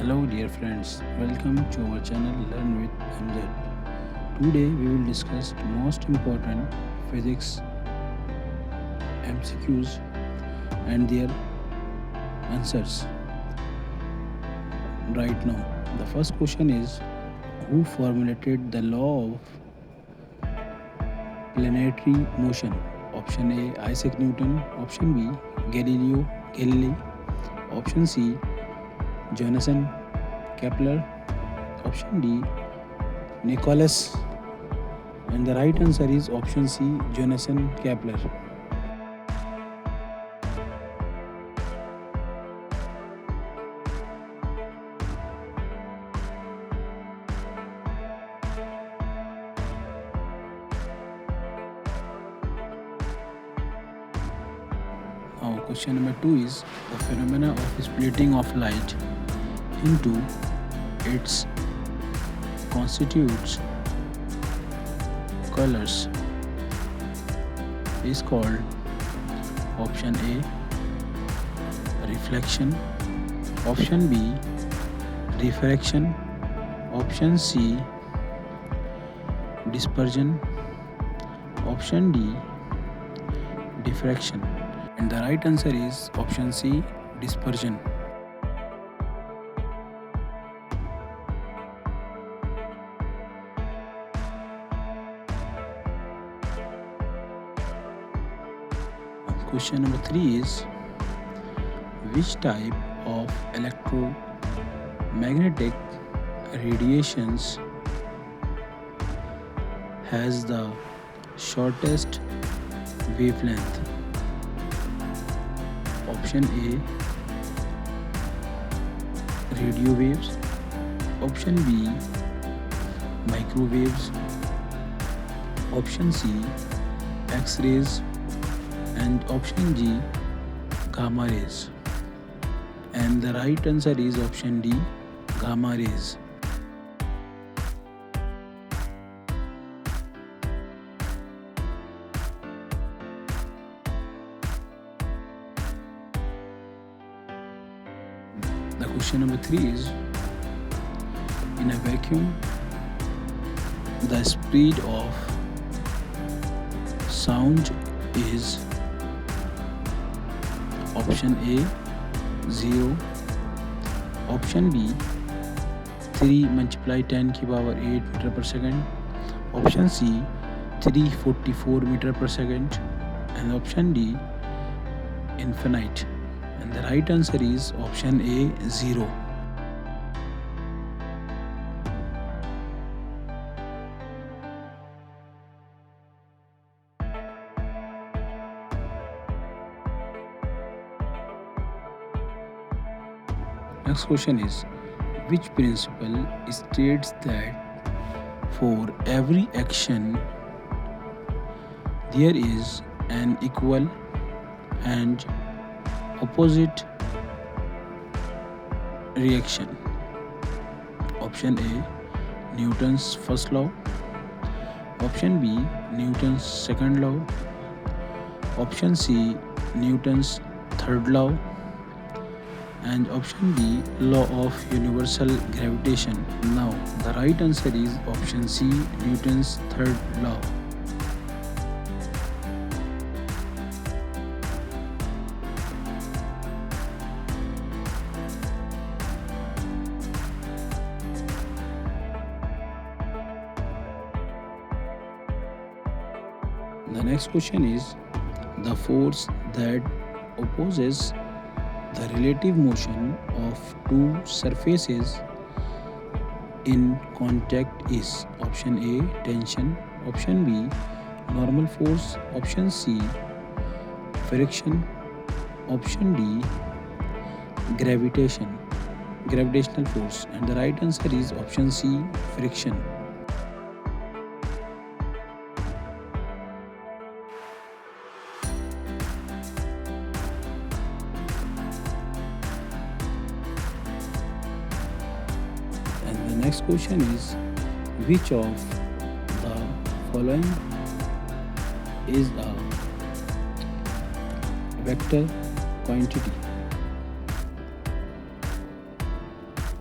Hello dear friends, welcome to our channel Learn with MZaid. Today we will discuss the most important physics MCQs and their answers right now. The first question is, who formulated the law of planetary motion? Option A, Isaac Newton. Option B, Galileo Galilei. Option C, Johannes Kepler. Option D, Nicholas, and the right answer is option C, Johannes Kepler. Now question number 2 is, the phenomena of splitting of light into its constitutes colors is called option A, reflection. Option B, refraction. Option C, dispersion. Option D, diffraction. And the right answer is option C, dispersion. Question number 3 is, which type of electromagnetic radiations has the shortest wavelength? Option A, radio waves. Option B, microwaves. Option C, X-rays. And option G, gamma rays. And the right answer is option D, gamma rays. The question number 3 is, in a vacuum, the speed of sound is option A, 0. Option B, 3 multiply 10 to the power 8 meter per second. Option C, 344 meter per second. And option D, infinite. And the right answer is option A, 0. Next question is, which principle states that for every action there is an equal and opposite reaction? Option A, Newton's first law. Option B, Newton's second law. Option C, Newton's third law. And option D, law of universal gravitation. Now the right answer is option C, Newton's third law. The next question is, the force that opposes the relative motion of two surfaces in contact is option A, tension. Option B, normal force. Option C, friction. Option D, gravitational force. And the right answer is option C, friction. And the next question is, which of the following is a vector quantity?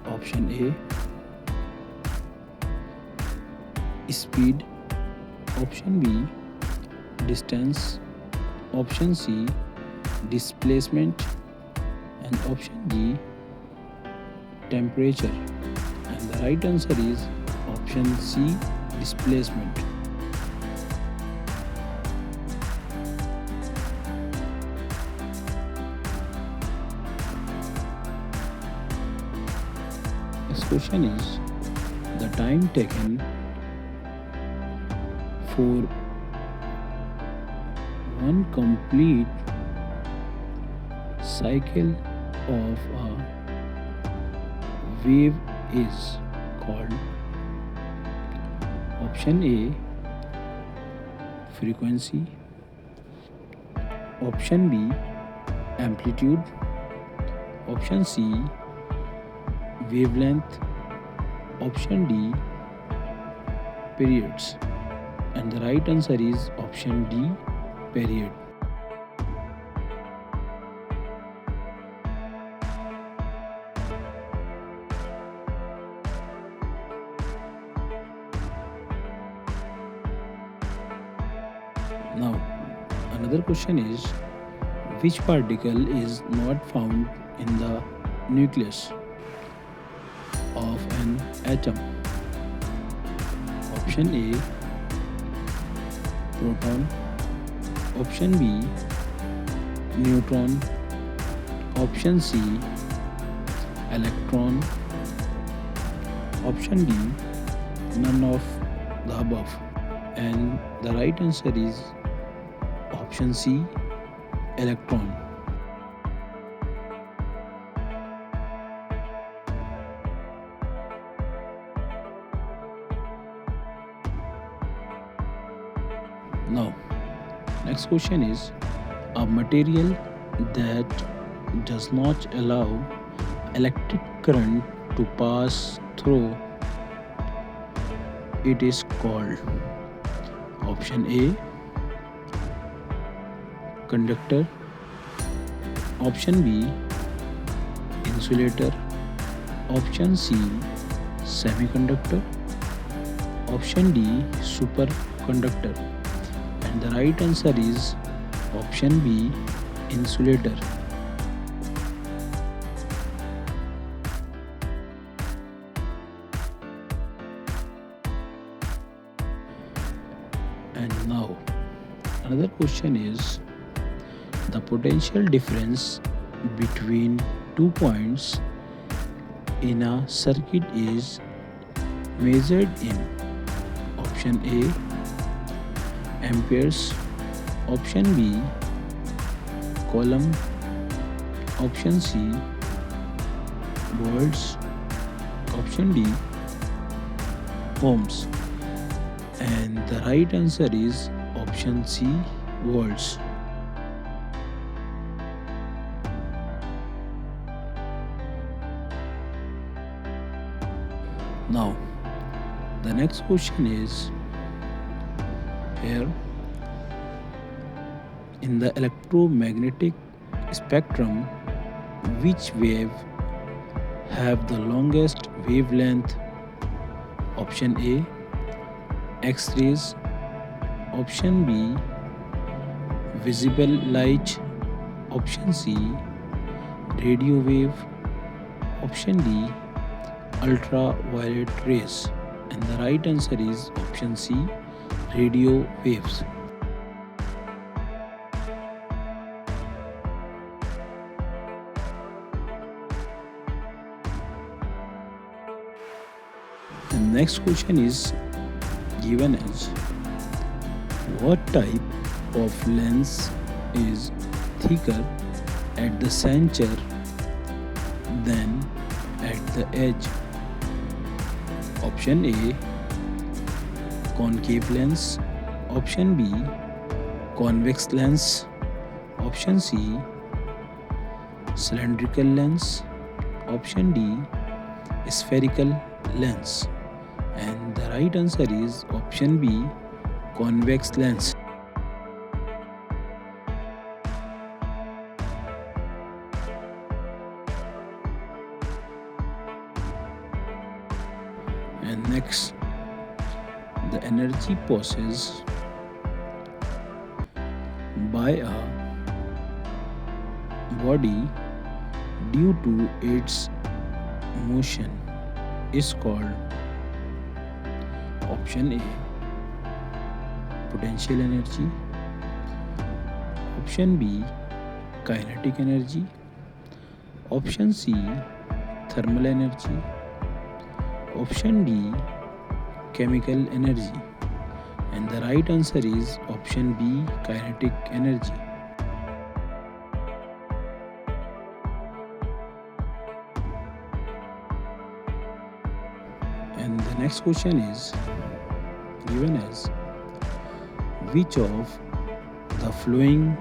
Option A, speed. Option B, distance. Option C, displacement. And option D, temperature. And the right answer is option C, displacement. Next question is the time taken for one complete cycle of a wave is called. Option A, frequency. Option B, amplitude. Option C, wavelength. Option D, periods. And the right answer is option D, period. Now, another question is which particle is not found in the nucleus of an atom? Option A, proton. Option B, neutron. Option C, electron. Option D, none of the above. And the right answer is option C, electron. Now, next question is a material that does not allow electric current to pass through it is called. Option A, conductor. Option B, insulator. Option C, semiconductor. Option D, superconductor. And the right answer is option B, insulator. And now another question is the potential difference between 2 points in a circuit is measured in. Option A, amperes. Option B, coulomb. Option C, volts. Option D, ohms. And the right answer is option C, volts. Now, the next question is here in the electromagnetic spectrum, which wave have the longest wavelength? Option A, X-rays. Option B, visible light. Option C, radio wave. Option D, ultraviolet rays. And the right answer is option C, radio waves. The next question is given as what type of lens is thicker at the center than at the edge? Option A, concave lens. Option B, convex lens. Option C, cylindrical lens. Option D, spherical lens. And the right answer is option B, convex lens. And next, the energy possessed by a body due to its motion is called option A, potential energy, option B, kinetic energy, option C, thermal energy, option D, chemical energy. And the right answer is option B, kinetic energy. And the next question is given as, which of the following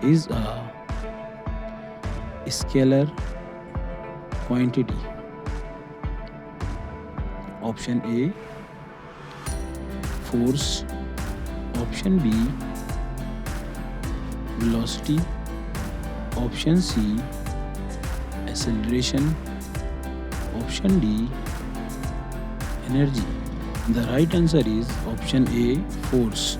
is a scalar quantity? Option A, force, option B, velocity, option C, acceleration, option D, energy. The right answer is option A, force.